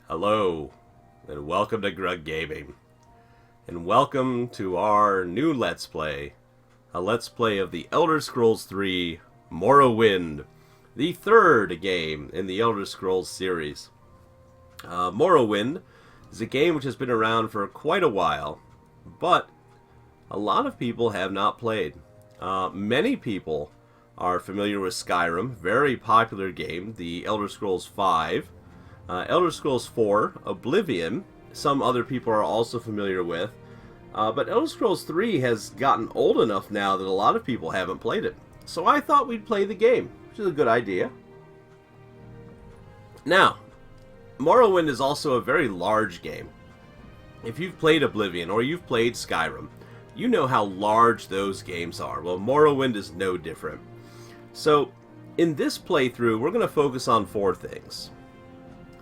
Hello, and welcome to Grug Gaming. And welcome to our new Let's Play. A Let's Play of the Elder Scrolls 3 Morrowind, the third game in the Elder Scrolls series. Morrowind is a game which has been around for quite a while, but a lot of people have not played. Many people are familiar with Skyrim, very popular game, the Elder Scrolls 5. Elder Scrolls 4, Oblivion, some other people are also familiar with. But Elder Scrolls 3 has gotten old enough now that a lot of people haven't played it. So I thought we'd play the game, which is a good idea. Now, Morrowind is also a very large game. If you've played Oblivion or you've played Skyrim, you know how large those games are. Well, Morrowind is no different. So, in this playthrough, we're going to focus on four things.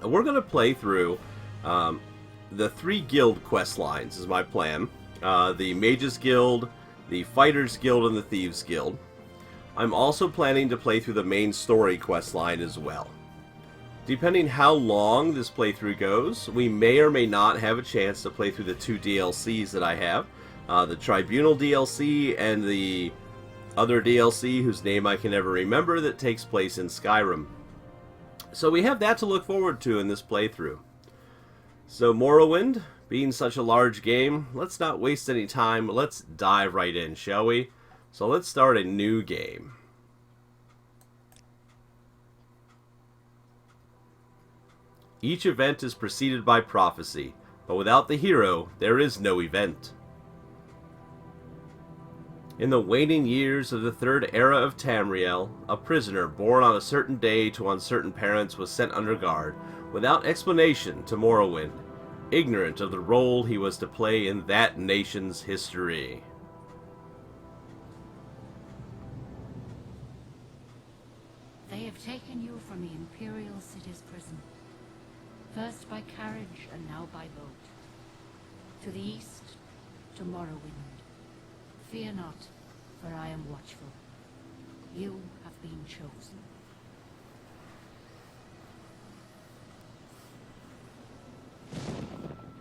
We're going to play through the 3 guild quest lines, is my plan. The Mages Guild, the Fighters Guild, and the Thieves Guild. I'm also planning to play through the main story quest line as well. Depending how long this playthrough goes, we may or may not have a chance to play through the 2 DLCs that I have. The Tribunal DLC and the other DLC whose name I can never remember that takes place in Skyrim. So we have that to look forward to in this playthrough. So Morrowind, being such a large game, let's not waste any time. Let's dive right in, shall we? So let's start a new game. Each event is preceded by prophecy, but without the hero, there is no event. In the waning years of the third era of Tamriel, a prisoner born on a certain day to uncertain parents was sent under guard, without explanation, to Morrowind, ignorant of the role he was to play in that nation's history. They have taken you from the Imperial City's prison, first by carriage and now by boat. To the east, to Morrowind. Fear not, for I am watchful. You have been chosen.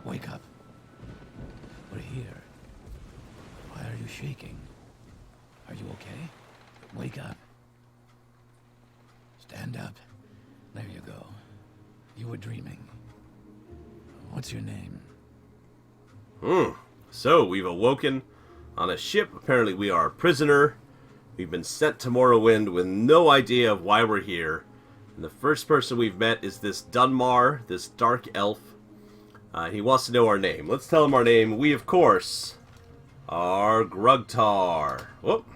Wake up. We're here. Why are you shaking? Are you okay? Wake up. Stand up. There you go. You were dreaming. What's your name? So we've awoken on a ship. Apparently we are a prisoner. We've been sent to Morrowind with no idea of why we're here. And the first person we've met is this Dunmar, this dark elf. He wants to know our name. Let's tell him our name. We, of course, are Grugtar. Whoop.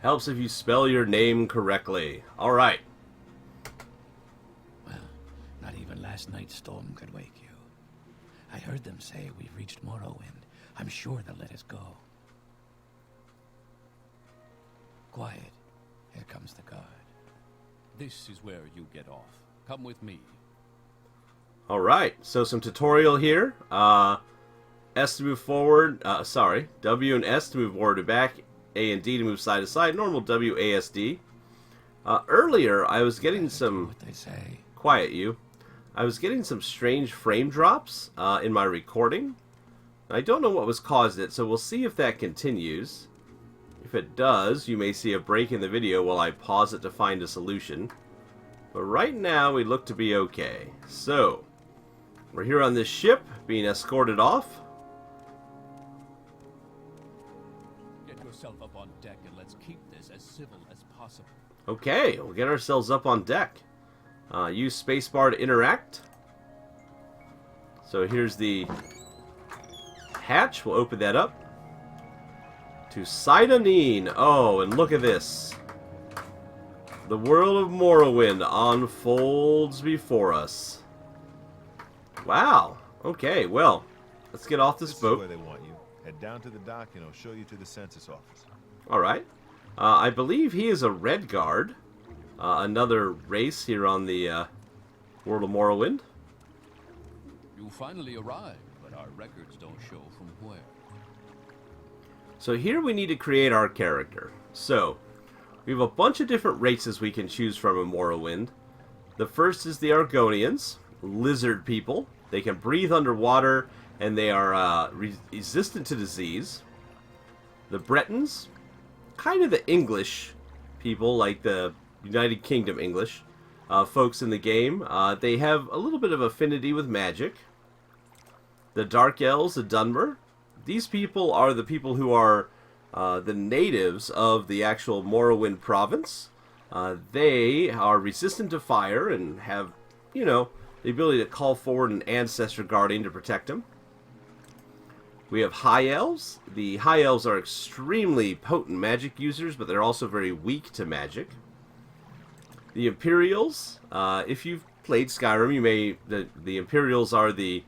Helps if you spell your name correctly. Alright. Well, not even last night's storm could wake you. I heard them say we've reached Morrowind. I'm sure they'll let us go. Quiet. Here comes the guard. This is where you get off. Come with me. Alright, so some tutorial here. S to move forward, W and S to move forward and back, A and D to move side to side, normal W, A, S, D. Earlier, I was getting some... What they say. Quiet, you. I was getting some strange frame drops in my recording. I don't know what was causing it, so we'll see if that continues. If it does, you may see a break in the video while I pause it to find a solution. But right now, we look to be okay. So, we're here on this ship, being escorted off. Get yourself up on deck and let's keep this as civil as possible. Okay, we'll get ourselves up on deck. Use spacebar to interact. So here's the hatch. We'll open that up. To Sidanine. Oh, and look at this. The world of Morrowind unfolds before us. Wow. Okay, well, let's get off this boat. This is where they want you. Head down to the dock and I'll show you to the census office. Alright. I believe he is a Red Guard. Another race here on the world of Morrowind. You finally arrived, but our records don't show from where. So here we need to create our character. So, we have a bunch of different races we can choose from in Morrowind. The first is the Argonians. lizard people. They can breathe underwater, and they are resistant to disease. The Bretons, kind of the English people, like the United Kingdom English folks in the game. They have a little bit of affinity with magic. The Dark Elves, the Dunmer. These people are the people who are the natives of the actual Morrowind province. They are resistant to fire and have, you know, the ability to call forward an ancestor guardian to protect them. We have High Elves. The High Elves are extremely potent magic users, but they're also very weak to magic. The Imperials. If you've played Skyrim, you may... The Imperials are the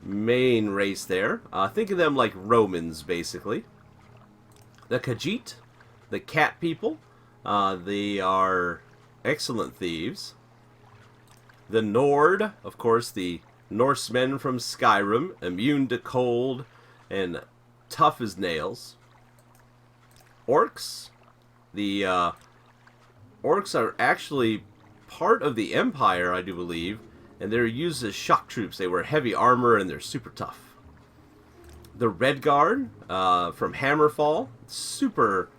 main race there. Think of them like Romans, basically. The Khajiit, the cat people. They are excellent thieves. The Nord, of course, the Norsemen from Skyrim, immune to cold and tough as nails. Orcs. The Orcs are actually part of the Empire, I do believe, and they're used as shock troops. They wear heavy armor and they're super tough. The Red Guard from Hammerfall, super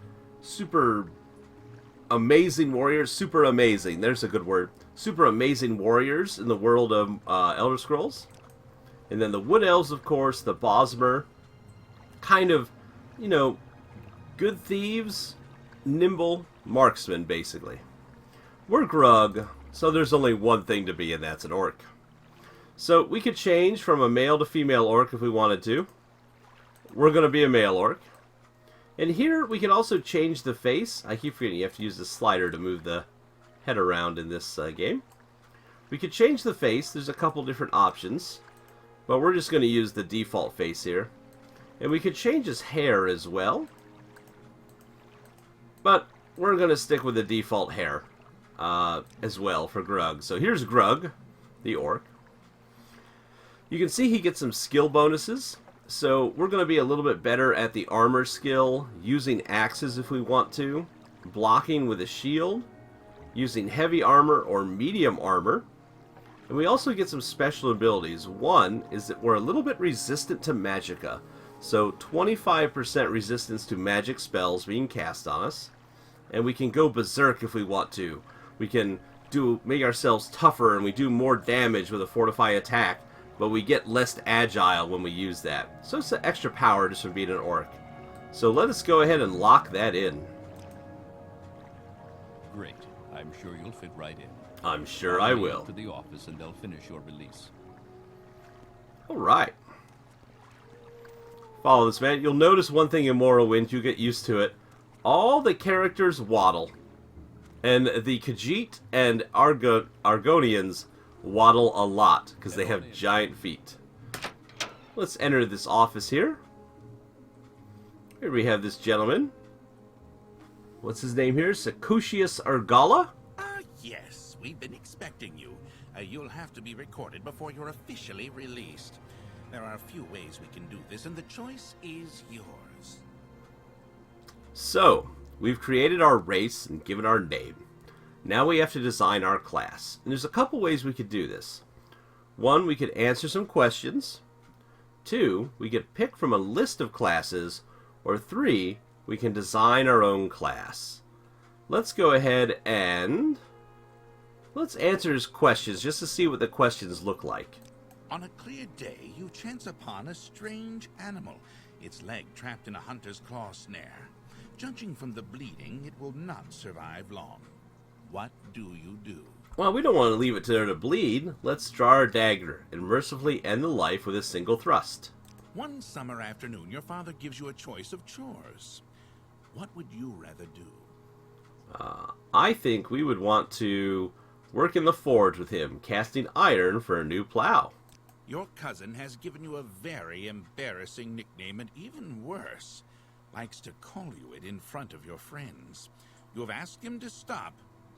amazing warriors. Super amazing. There's a good word. Super amazing warriors in the world of Elder Scrolls. And then the Wood Elves, of course, the Bosmer. Kind of, you know, good thieves, nimble marksmen, basically. We're Grug, so there's only one thing to be, and that's an orc. So we could change from a male to female orc if we wanted to. We're going to be a male orc. And here we can also change the face. I keep forgetting you have to use the slider to move the head around in this game. We could change the face. There's a couple different options. But we're just going to use the default face here. And we could change his hair as well. But we're going to stick with the default hair as well for Grug. So here's Grug, the orc. You can see he gets some skill bonuses. So we're going to be a little bit better at the armor skill, using axes if we want to, blocking with a shield, using heavy armor or medium armor. And we also get some special abilities. One is that we're a little bit resistant to magicka. So 25% resistance to magic spells being cast on us. And we can go berserk if we want to. We can make ourselves tougher and we do more damage with a fortify attack. But we get less agile when we use that. So it's an extra power just from being an orc. So let us go ahead and lock that in. Great. I'm sure you'll fit right in. I'm sure I will. To the office and they'll finish your release. Alright. Follow this, man. You'll notice one thing in Morrowind, you get used to it. All the characters waddle. And the Khajiit and Argonians waddle a lot, because they have giant feet. Let's enter this office here. Here we have this gentleman. What's his name here? Secutius Argala? Yes, we've been expecting you. You'll have to be recorded before you're officially released. There are a few ways we can do this, and the choice is yours. So, we've created our race and given our name. Now we have to design our class. And there's a couple ways we could do this. One, we could answer some questions. Two, we could pick from a list of classes. Or three, we can design our own class. Let's go ahead and let's answer his questions just to see what the questions look like. On a clear day, you chance upon a strange animal, its leg trapped in a hunter's claw snare. Judging from the bleeding, it will not survive long. What do you do? Well, we don't want to leave it to there to bleed. Let's draw our dagger and mercifully end the life with a single thrust. One summer afternoon, your father gives you a choice of chores. What would you rather do? I think we would want to work in the forge with him, casting iron for a new plow. Your cousin has given you a very embarrassing nickname, and even worse, likes to call you it in front of your friends. You have asked him to stop,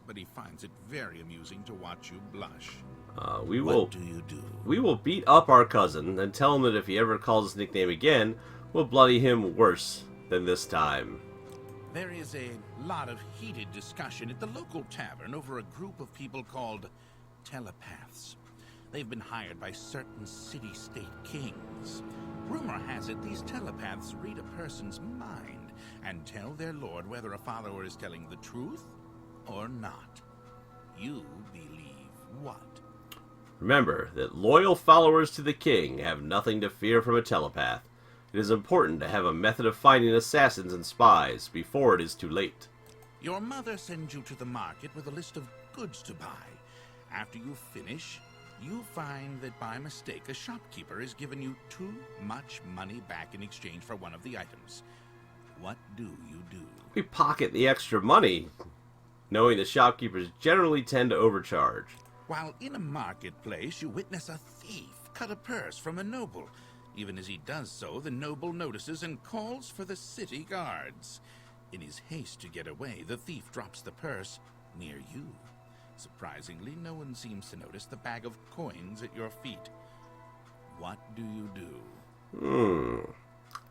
but he finds it very amusing to watch you blush. What do you do? We will beat up our cousin and tell him that if he ever calls his nickname again, we'll bloody him worse than this time. There is a lot of heated discussion at the local tavern over a group of people called telepaths. They've been hired by certain city-state kings. Rumor has it these telepaths read a person's mind and tell their lord whether a follower is telling the truth or not. You believe what? Remember that loyal followers to the king have nothing to fear from a telepath. It is important to have a method of finding assassins and spies before it is too late. Your mother sends you to the market with a list of goods to buy. After you finish, you find that by mistake a shopkeeper has given you too much money back in exchange for one of the items. What do you do? We pocket the extra money, knowing that shopkeepers generally tend to overcharge. While in a marketplace, you witness a thief cut a purse from a noble. Even as he does so, the noble notices and calls for the city guards. In his haste to get away, the thief drops the purse near you. Surprisingly, no one seems to notice the bag of coins at your feet. What do you do?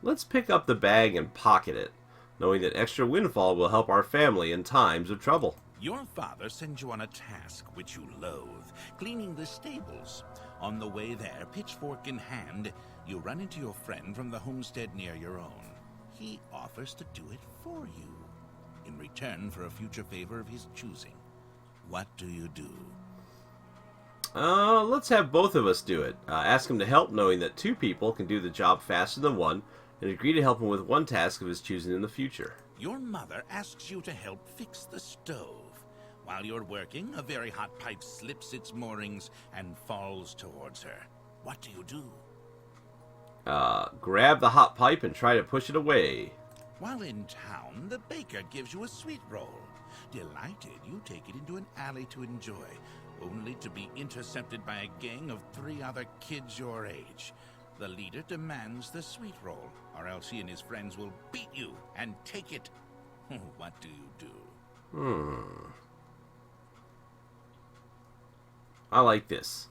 Let's pick up the bag and pocket it, knowing that extra windfall will help our family in times of trouble. Your father sends you on a task which you loathe, cleaning the stables. On the way there, pitchfork in hand, you run into your friend from the homestead near your own. He offers to do it for you, in return for a future favor of his choosing. What do you do? Let's have both of us do it. Ask him to help, knowing that two people can do the job faster than one, and agree to help him with one task of his choosing in the future. Your mother asks you to help fix the stove. While you're working, a very hot pipe slips its moorings and falls towards her. What do you do? Grab the hot pipe and try to push it away. While in town, the baker gives you a sweet roll. Delighted, you take it into an alley to enjoy, only to be intercepted by a gang of 3 other kids your age. The leader demands the sweet roll, or else he and his friends will beat you and take it. What do you do? I like this.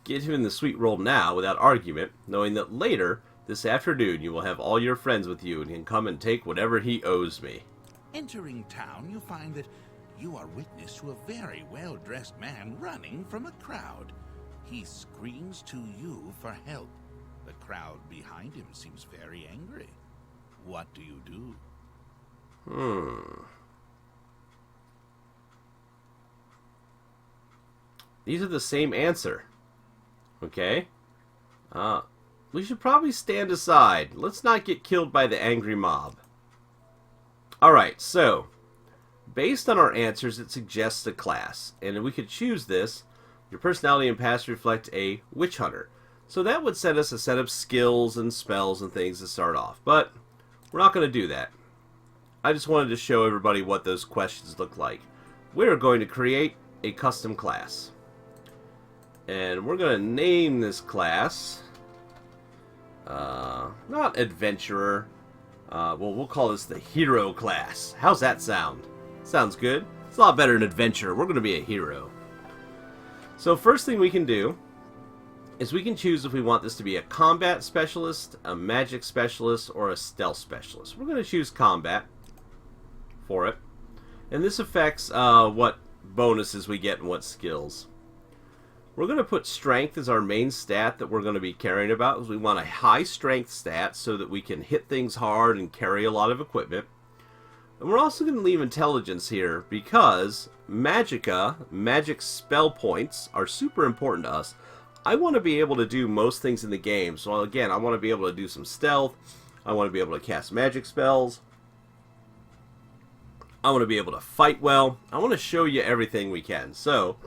Get him in the sweet roll now without argument, knowing that later, this afternoon, you will have all your friends with you and can come and take whatever he owes me. Entering town, you find that you are witness to a very well-dressed man running from a crowd. He screams to you for help. The crowd behind him seems very angry. What do you do? These are the same answer. Okay? We should probably stand aside. Let's not get killed by the angry mob. Alright, so, based on our answers, it suggests a class. And we could choose this. Your personality and past reflect a witch hunter. So that would set us a set of skills and spells and things to start off. But we're not going to do that. I just wanted to show everybody what those questions look like. We're going to create a custom class. And we're going to name this class, not Adventurer. Well, we'll call this the Hero class. How's that sound? Sounds good. It's a lot better than Adventurer. We're going to be a hero. So first thing we can do is we can choose if we want this to be a combat specialist, a magic specialist, or a stealth specialist. We're going to choose combat for it. And this affects what bonuses we get and what skills. We're going to put strength as our main stat that we're going to be caring about, because we want a high strength stat so that we can hit things hard and carry a lot of equipment. And we're also going to leave intelligence here because magic spell points are super important to us. I want to be able to do most things in the game. So again, I want to be able to do some stealth. I want to be able to cast magic spells. I want to be able to fight well. I want to show you everything we can. So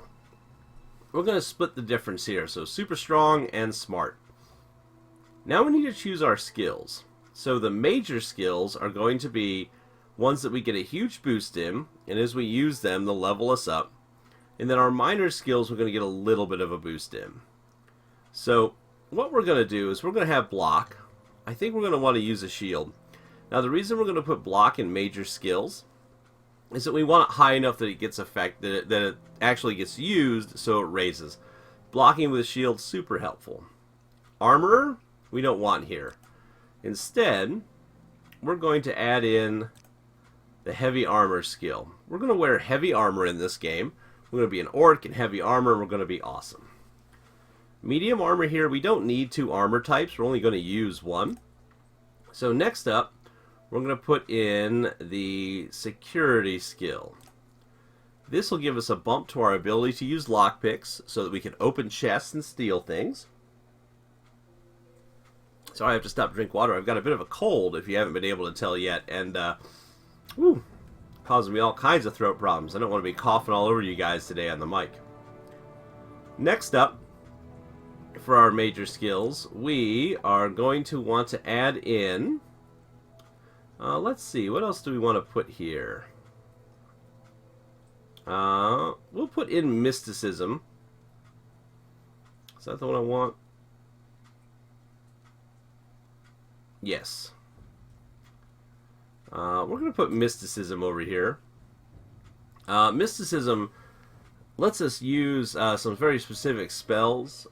we're going to split the difference here. So super strong and smart. Now we need to choose our skills. So the major skills are going to be ones that we get a huge boost in, and as we use them, they'll level us up. And then our minor skills, we're going to get a little bit of a boost in. So what we're going to do is we're going to have block. I think we're going to want to use a shield. Now the reason we're going to put block in major skills is that we want it high enough that it gets that it actually gets used, so it raises. Blocking with a shield, super helpful. Armorer, we don't want here. Instead, we're going to add in the heavy armor skill. We're going to wear heavy armor in this game. We're going to be an orc in heavy armor, and we're going to be awesome. Medium armor here, we don't need 2 armor types. We're only going to use 1. So next up, we're going to put in the security skill. This will give us a bump to our ability to use lockpicks so that we can open chests and steal things. Sorry, I have to stop to drink water. I've got a bit of a cold, if you haven't been able to tell yet, and causing me all kinds of throat problems. I don't want to be coughing all over you guys today on the mic. Next up, for our major skills, we are going to want to add in... let's see, what else do we want to put here? We'll put in mysticism. Is that the one I want? Yes. We're going to put mysticism over here. Mysticism lets us use some very specific spells.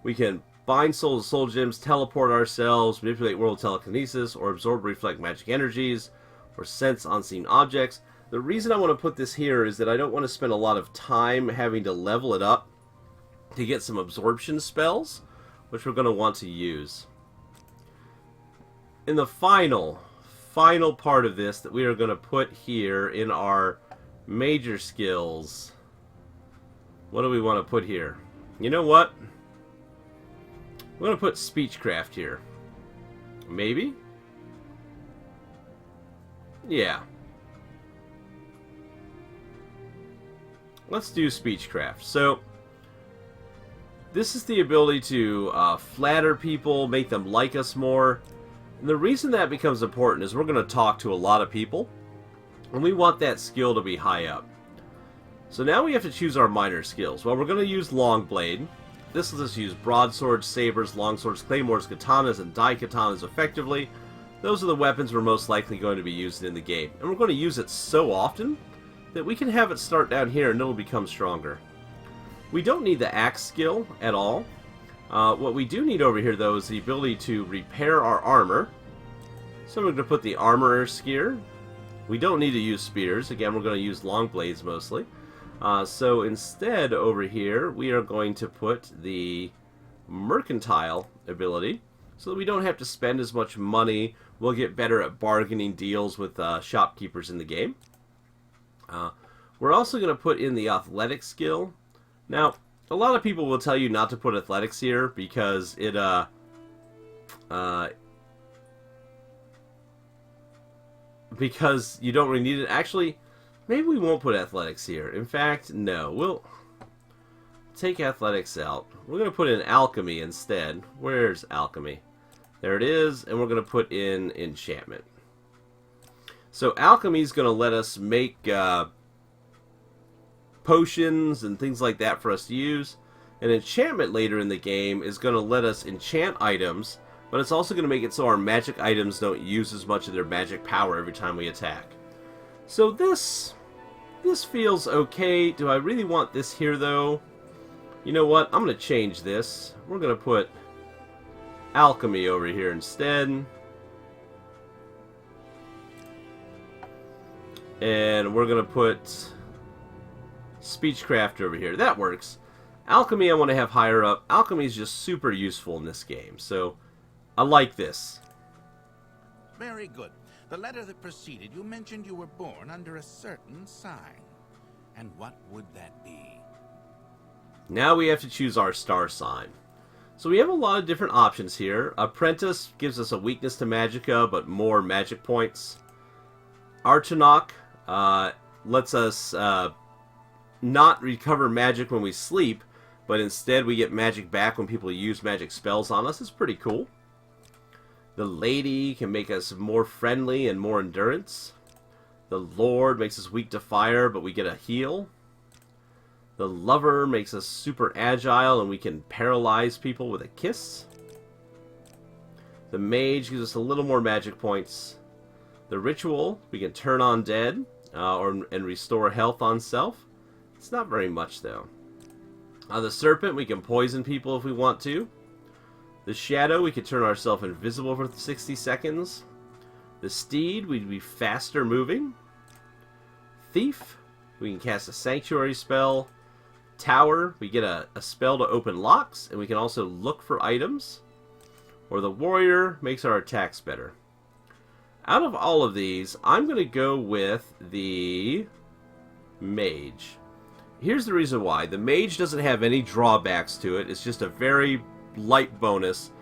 We can bind souls to soul gems, teleport ourselves, manipulate world telekinesis, or absorb reflect magic energies, or sense unseen objects. The reason I want to put this here is that I don't want to spend a lot of time having to level it up to get some absorption spells, which we're going to want to use. In the final part of this that we are going to put here in our major skills, what do we want to put here? You know what? We're going to put speechcraft here. Maybe? Yeah. Let's do speechcraft. So, this is the ability to flatter people, make them like us more. And the reason that becomes important is we're going to talk to a lot of people, and we want that skill to be high up. So now we have to choose our minor skills. Well, we're going to use Longblade. This lets us use broadswords, sabers, longswords, claymores, katanas, and daikatanas effectively. Those are the weapons we're most likely going to be using in the game. And we're going to use it so often that we can have it start down here and it'll become stronger. We don't need the axe skill at all. What we do need over here, though, is the ability to repair our armor. So we're going to put the armorer's gear. We don't need to use spears. Again, we're going to use long blades mostly. So instead, over here, we are going to put the mercantile ability so that we don't have to spend as much money. We'll get better at bargaining deals with shopkeepers in the game. We're also going to put in the athletic skill. Now, a lot of people will tell you not to put athletics here because it, because you don't really need it. Actually, maybe we won't put athletics here. In fact, no. We'll take athletics out. We're going to put in alchemy instead. Where's alchemy? There it is, and we're going to put in enchantment. So alchemy is going to let us make potions and things like that for us to use. And enchantment later in the game is going to let us enchant items, but it's also going to make it so our magic items don't use as much of their magic power every time we attack. So this feels okay. Do I really want this here, though? You know what? I'm going to change this. We're going to put alchemy over here instead. And we're going to put speechcraft over here. That works. Alchemy I want to have higher up. Alchemy is just super useful in this game. So I like this. Very good. The letter that preceded, you mentioned you were born under a certain sign. And what would that be? Now we have to choose our star sign. So we have a lot of different options here. Apprentice gives us a weakness to magicka, but more magic points. Archonok lets us not recover magic when we sleep, but instead we get magic back when people use magic spells on us. It's pretty cool. The Lady can make us more friendly and more endurance. The Lord makes us weak to fire, but we get a heal. The Lover makes us super agile and we can paralyze people with a kiss. The Mage gives us a little more magic points. The Ritual, we can turn on dead and restore health on self. It's not very much, though. The Serpent, we can poison people if we want to. The Shadow, we can turn ourselves invisible for 60 seconds. The Steed, we'd be faster moving. Thief, we can cast a Sanctuary spell. Tower, we get a spell to open locks, and we can also look for items. Or the Warrior makes our attacks better. Out of all of these, I'm going to go with the Mage. Here's the reason why. The Mage doesn't have any drawbacks to it. It's just a very light bonus.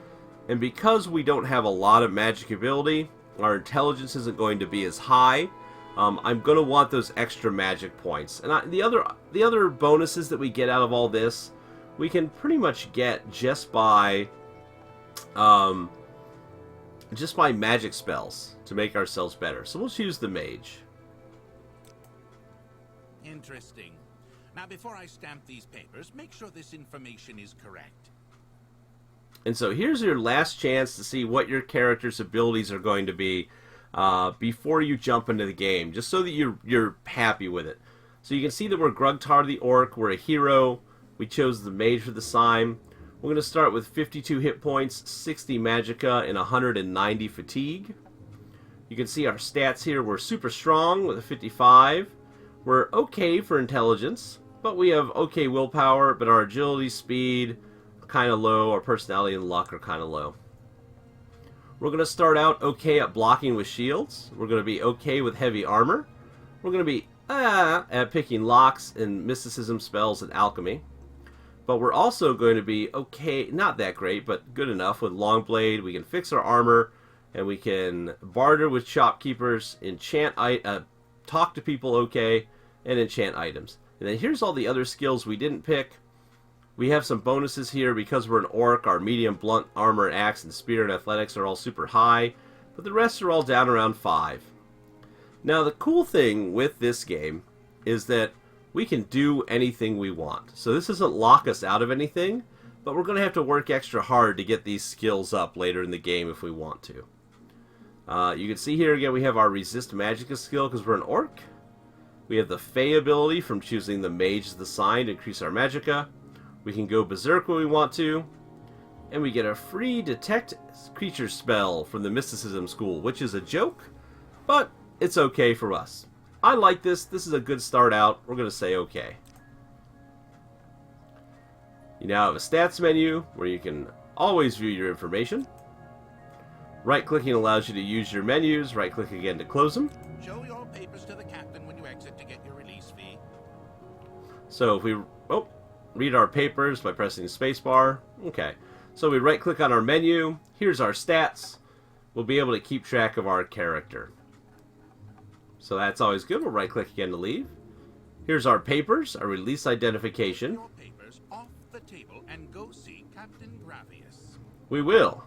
And because we don't have a lot of magic ability, our intelligence isn't going to be as high. I'm going to want those extra magic points. And the other bonuses that we get out of all this, we can pretty much get just by magic spells to make ourselves better. So we'll choose the Mage. Interesting. Now, before I stamp these papers, make sure this information is correct. And so here's your last chance to see what your character's abilities are going to be before you jump into the game, just so that you're happy with it. So you can see that we're Grugtar the Orc, we're a hero, we chose the Mage for the Sign. We're going to start with 52 hit points, 60 magicka, and 190 fatigue. You can see our stats here, we're super strong with a 55. We're okay for intelligence, but we have okay willpower, but our agility, speed, kind of low. Our personality and luck are kind of low. We're going to start out okay at blocking with shields. We're going to be okay with heavy armor. We're going to be at picking locks and mysticism spells and alchemy. But we're also going to be okay, not that great, but good enough with Longblade. We can fix our armor, and we can barter with shopkeepers, talk to people okay, and enchant items. And then here's all the other skills we didn't pick. We have some bonuses here because we're an orc. Our medium blunt armor, axe, and spear and athletics are all super high, but the rest are all down around 5. Now the cool thing with this game is that we can do anything we want. So this doesn't lock us out of anything, but we're going to have to work extra hard to get these skills up later in the game if we want to. You can see here again we have our resist magicka skill because we're an orc. We have the Fey ability from choosing the Mage as the sign to increase our magicka. We can go berserk when we want to. And we get a free detect creature spell from the mysticism school, which is a joke, but it's okay for us. I like this. This is a good start out. We're going to say okay. You now have a stats menu where you can always view your information. Right-clicking allows you to use your menus. Right-click again to close them. Show your papers to the captain when you exit to get your release fee. So if we read our papers by pressing the spacebar. Okay. So we right-click on our menu. Here's our stats. We'll be able to keep track of our character. So that's always good. We'll right-click again to leave. Here's our papers, our release identification. Your papers off the table and go see Captain Gravius. We will,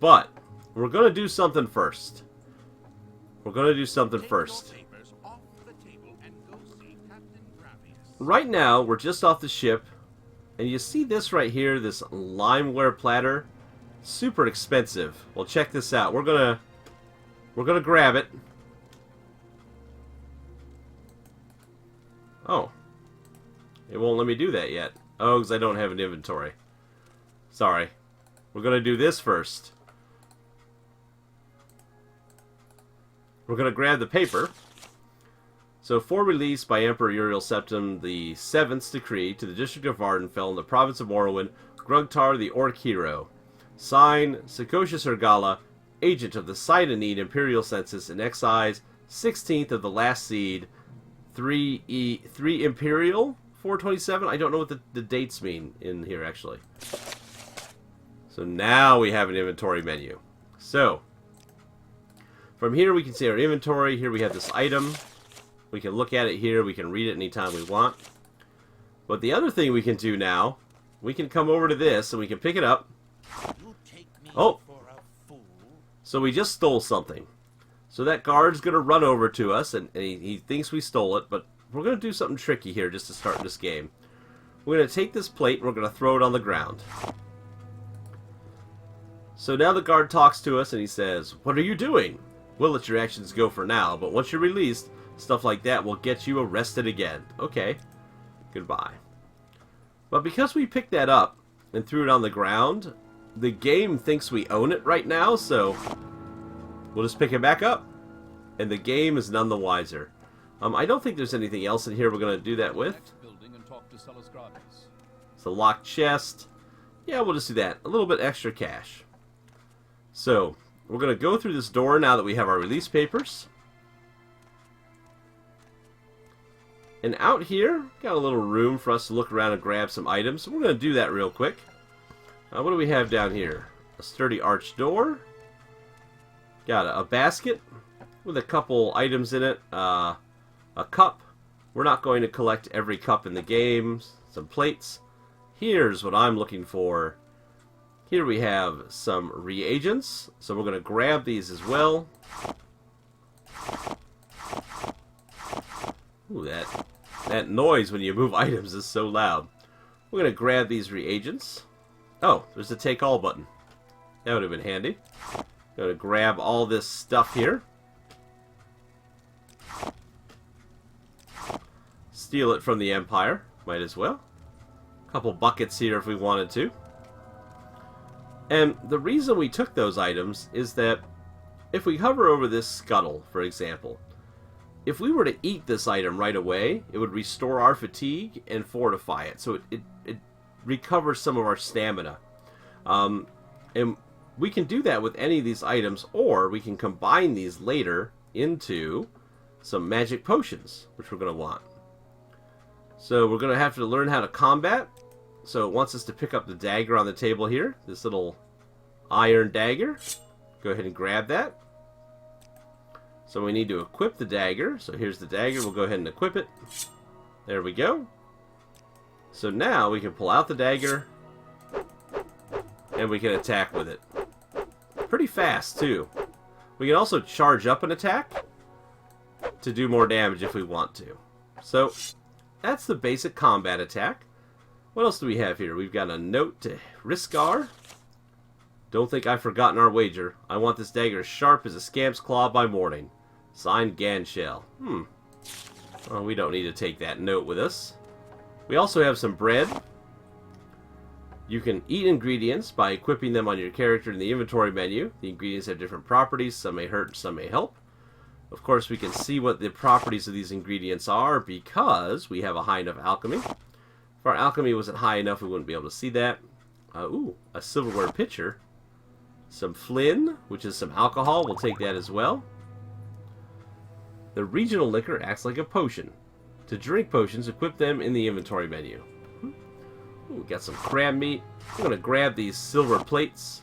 but we're going to do something first. We're going to do something first. Your papers off the table and go see Captain Gravius. Right now, we're just off the ship, and you see this right here, this limeware platter. Super expensive. Well, check this out. We're gonna grab it. Oh. It won't let me do that yet. Oh, because I don't have an inventory. Sorry. We're going to do this first. We're going to grab the paper. So, for release by Emperor Uriel Septim, the 7th decree to the District of Vardenfell in the province of Morrowind, Grugtar the Orc Hero. Sign, Secocius Ergala, agent of the Sidenine Imperial Census in Excise, 16th of the last seed, 3 Imperial 427. I don't know what the dates mean in here actually. So now we have an inventory menu. So from here we can see our inventory. Here we have this item. We can look at it here. We can read it anytime we want. But the other thing we can do now, we can come over to this and we can pick it up. You take me Oh. for a fool. So we just stole something. So that guard's going to run over to us, and he thinks we stole it, but we're going to do something tricky here just to start this game. We're going to take this plate, and we're going to throw it on the ground. So now the guard talks to us, and he says, "What are you doing? We'll let your actions go for now, but once you're released, stuff like that will get you arrested again." Okay. Goodbye. But because we picked that up and threw it on the ground, the game thinks we own it right now, so we'll just pick it back up, and the game is none the wiser. I don't think there's anything else in here we're going to do that with. Next building and talk to Solus Gravis. It's a locked chest. Yeah, we'll just do that. A little bit extra cash. So, we're going to go through this door now that we have our release papers. And out here, got a little room for us to look around and grab some items. So we're going to do that real quick. What do we have down here? A sturdy arched door. Got a basket with a couple items in it. A cup. We're not going to collect every cup in the game. Some plates. Here's what I'm looking for. Here we have some reagents. So we're going to grab these as well. Ooh, that noise when you move items is so loud. We're going to grab these reagents. Oh, there's a take all button. That would have been handy. Going to grab all this stuff here. Steal it from the Empire. Might as well. A couple buckets here if we wanted to. And the reason we took those items is that if we hover over this scuttle, for example, if we were to eat this item right away, it would restore our fatigue and fortify it. So it recovers some of our stamina. And we can do that with any of these items, or we can combine these later into some magic potions, which we're going to want. So we're going to have to learn how to combat. So it wants us to pick up the dagger on the table here. This little iron dagger. Go ahead and grab that. So we need to equip the dagger. So here's the dagger. We'll go ahead and equip it. There we go. So now we can pull out the dagger. And we can attack with it. Pretty fast, too. We can also charge up an attack to do more damage if we want to. So that's the basic combat attack. What else do we have here? We've got a note to Riscar. Don't think I've forgotten our wager. I want this dagger sharp as a scamp's claw by morning. Signed, Ganshell. Well, we don't need to take that note with us. We also have some bread. You can eat ingredients by equipping them on your character in the inventory menu. The ingredients have different properties. Some may hurt, some may help. Of course, we can see what the properties of these ingredients are because we have a high enough alchemy. If our alchemy wasn't high enough, we wouldn't be able to see that. Ooh, a silverware pitcher. Some Flynn, which is some alcohol. We'll take that as well. The regional liquor acts like a potion. To drink potions, equip them in the inventory menu. Ooh, we got some crab meat. I'm going to grab these silver plates.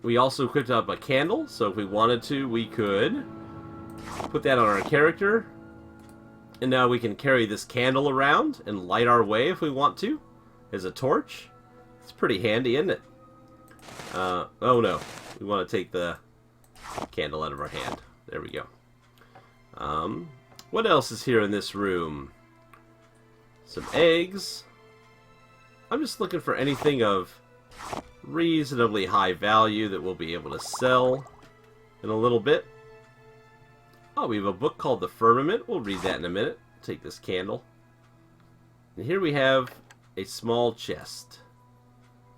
We also equipped up a candle, so if we wanted to, we could put that on our character. And now we can carry this candle around and light our way if we want to, as a torch. It's pretty handy, isn't it? Oh no, we want to take the candle out of our hand. There we go. What else is here in this room? Some eggs. I'm just looking for anything of reasonably high value that we'll be able to sell in a little bit. Oh, we have a book called The Firmament. We'll read that in a minute. Take this candle. And here we have a small chest.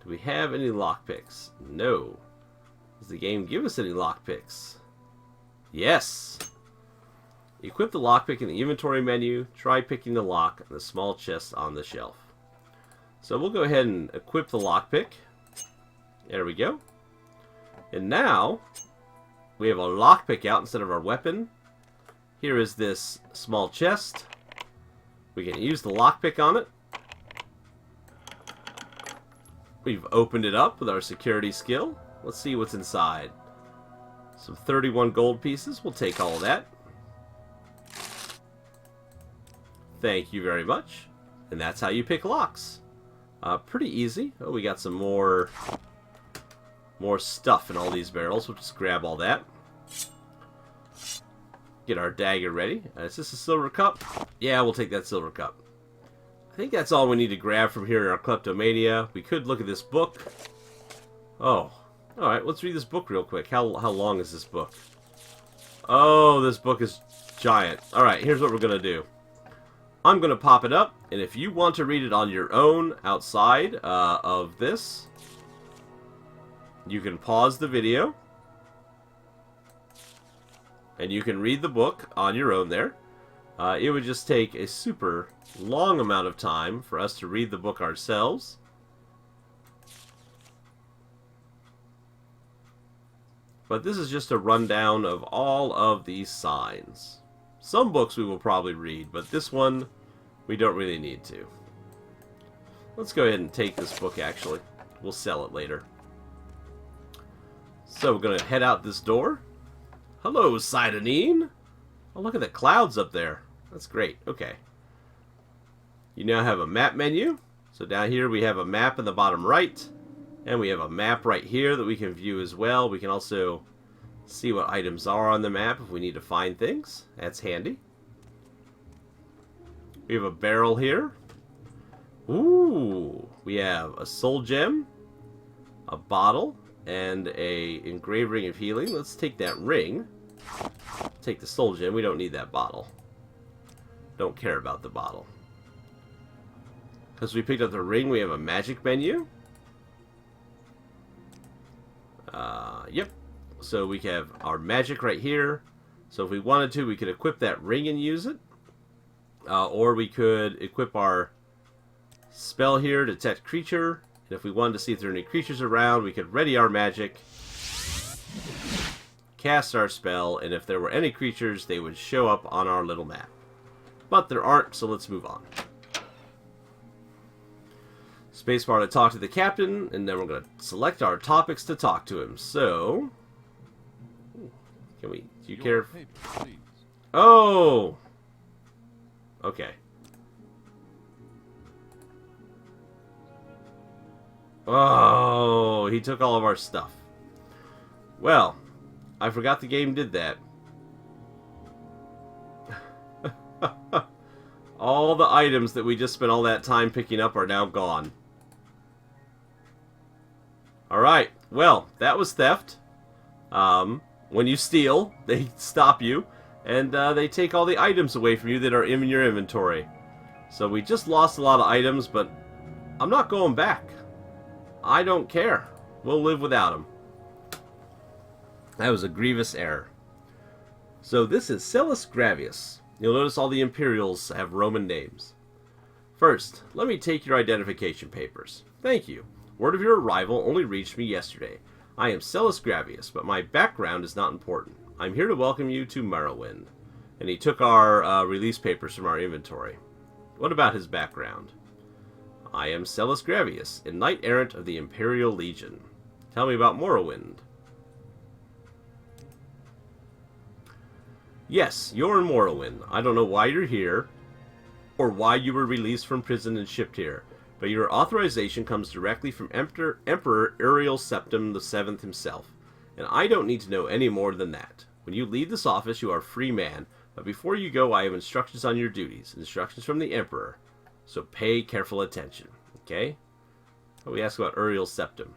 Do we have any lockpicks? No. Does the game give us any lockpicks? Yes! Equip the lockpick in the inventory menu. Try picking the lock in the small chest on the shelf. So we'll go ahead and equip the lockpick. There we go. And now, we have a lockpick out instead of our weapon. Here is this small chest. We can use the lockpick on it. We've opened it up with our security skill. Let's see what's inside. Some 31 gold pieces. We'll take all of that. Thank you very much. And that's how you pick locks. Pretty easy. Oh, we got some more stuff in all these barrels. We'll just grab all that. Get our dagger ready. Is this a silver cup? Yeah, we'll take that silver cup. I think that's all we need to grab from here in our kleptomania. We could look at this book. Oh. Alright, let's read this book real quick. How long is this book? Oh, this book is giant. Alright, here's what we're going to do. I'm going to pop it up, and if you want to read it on your own outside of this, you can pause the video, and you can read the book on your own there. it would just take a super long amount of time for us to read the book ourselves. But this is just a rundown of all of these signs. Some books we will probably read, but this one we don't really need to. Let's go ahead and take this book, actually. We'll sell it later. So we're going to head out this door. Hello, Sidonine! Oh, look at the clouds up there. That's great. Okay. You now have a map menu. So down here we have a map in the bottom right. And we have a map right here that we can view as well. We can also see what items are on the map if we need to find things. That's handy. We have a barrel here. Ooh, we have a soul gem, a bottle, and a engraving of healing. Let's take that ring. Take the soul gem. We don't need that bottle. Don't care about the bottle. Because we picked up the ring, we have a magic menu. Yep. So we have our magic right here. So if we wanted to, we could equip that ring and use it. Or we could equip our spell here, detect creature. And if we wanted to see if there are any creatures around, we could ready our magic, cast our spell, and if there were any creatures, they would show up on our little map. But there aren't, so let's move on. Spacebar to talk to the captain, and then we're going to select our topics to talk to him. So, can we? Do you care? Paper, please. Oh, okay. Oh, he took all of our stuff. Well, I forgot the game did that. All the items that we just spent all that time picking up are now gone. Alright, well, that was theft. When you steal, they stop you, and they take all the items away from you that are in your inventory. So we just lost a lot of items, but I'm not going back. I don't care. We'll live without them. That was a grievous error. So this is Celis Gravius. You'll notice all the Imperials have Roman names. First, let me take your identification papers. Thank you. Word of your arrival only reached me yesterday. I am Celis Gravius, but my background is not important. I'm here to welcome you to Morrowind. And he took our release papers from our inventory. What about his background? I am Celis Gravius, a knight-errant of the Imperial Legion. Tell me about Morrowind. Yes, you're in Morrowind. I don't know why you're here, or why you were released from prison and shipped here, but your authorization comes directly from Emperor Uriel Septim VII himself, and I don't need to know any more than that. When you leave this office, you are a free man, but before you go, I have instructions on your duties, instructions from the Emperor, so pay careful attention, okay? Oh, we ask about Uriel Septim.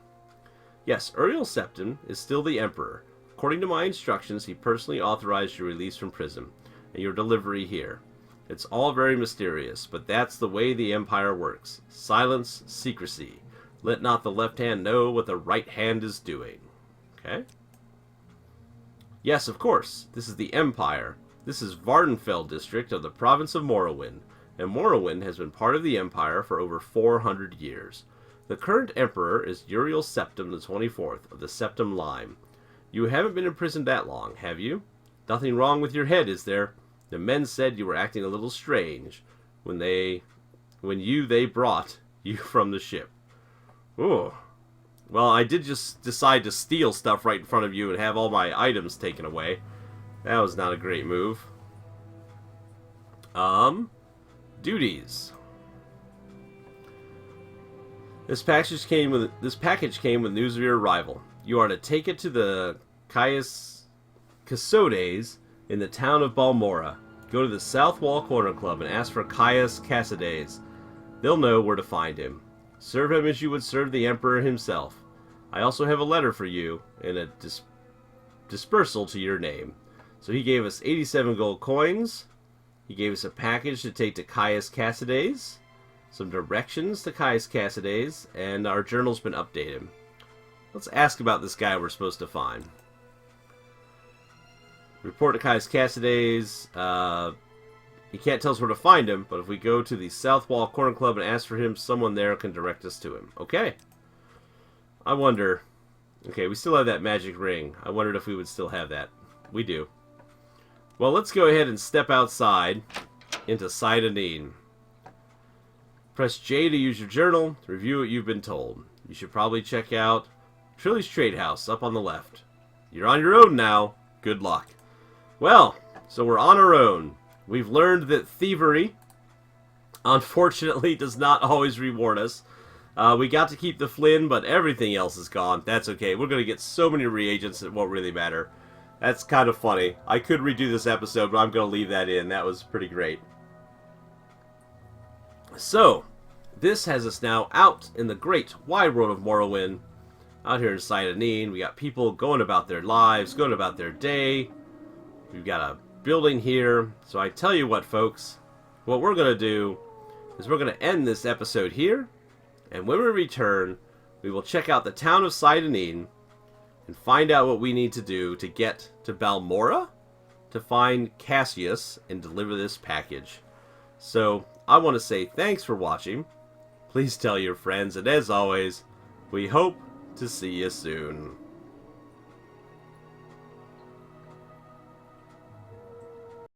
Yes, Uriel Septim is still the Emperor. According to my instructions, he personally authorized your release from prison, and your delivery here. It's all very mysterious, but that's the way the Empire works. Silence, secrecy. Let not the left hand know what the right hand is doing. Okay? Yes, of course. This is the Empire. This is Vardenfell district of the province of Morrowind, and Morrowind has been part of the Empire for over 400 years. The current Emperor is Uriel Septim the 24th of the Septim line. You haven't been in prison that long, have you? Nothing wrong with your head, is there? The men said you were acting a little strange when they brought you from the ship. Ooh. Well, I did just decide to steal stuff right in front of you and have all my items taken away. That was not a great move. Duties. This package came with news of your arrival. You are to take it to the Caius Casodes in the town of Balmora. Go to the South Wall Corner Club and ask for Caius Cassides. They'll know where to find him. Serve him as you would serve the Emperor himself. I also have a letter for you and a dispersal to your name. So he gave us 87 gold coins. He gave us a package to take to Caius Cassides, some directions to Caius Cassides, and our journal's been updated. Let's ask about this guy we're supposed to find. Report to Caius Cassides. He can't tell us where to find him, but if we go to the South Wall Corner Club and ask for him, someone there can direct us to him. Okay. I wonder... Okay, we still have that magic ring. I wondered if we would still have that. We do. Well, let's go ahead and step outside into Sidonine. Press J to use your journal to review what you've been told. You should probably check out Trilly's Trade House up on the left. You're on your own now. Good luck. Well, so we're on our own. We've learned that thievery, unfortunately, does not always reward us. We got to keep the Flynn, but everything else is gone. That's okay. We're going to get so many reagents it won't really matter. That's kind of funny. I could redo this episode, but I'm going to leave that in. That was pretty great. So, this has us now out in the great wide world of Morrowind. Out here in Sidonine, we got people going about their lives, going about their day. We've got a building here. So I tell you what, folks. What we're going to do is we're going to end this episode here. And when we return, we will check out the town of Sidonine and find out what we need to do to get to Balmora to find Cassius and deliver this package. So, I want to say thanks for watching. Please tell your friends, and as always, we hope to see you soon.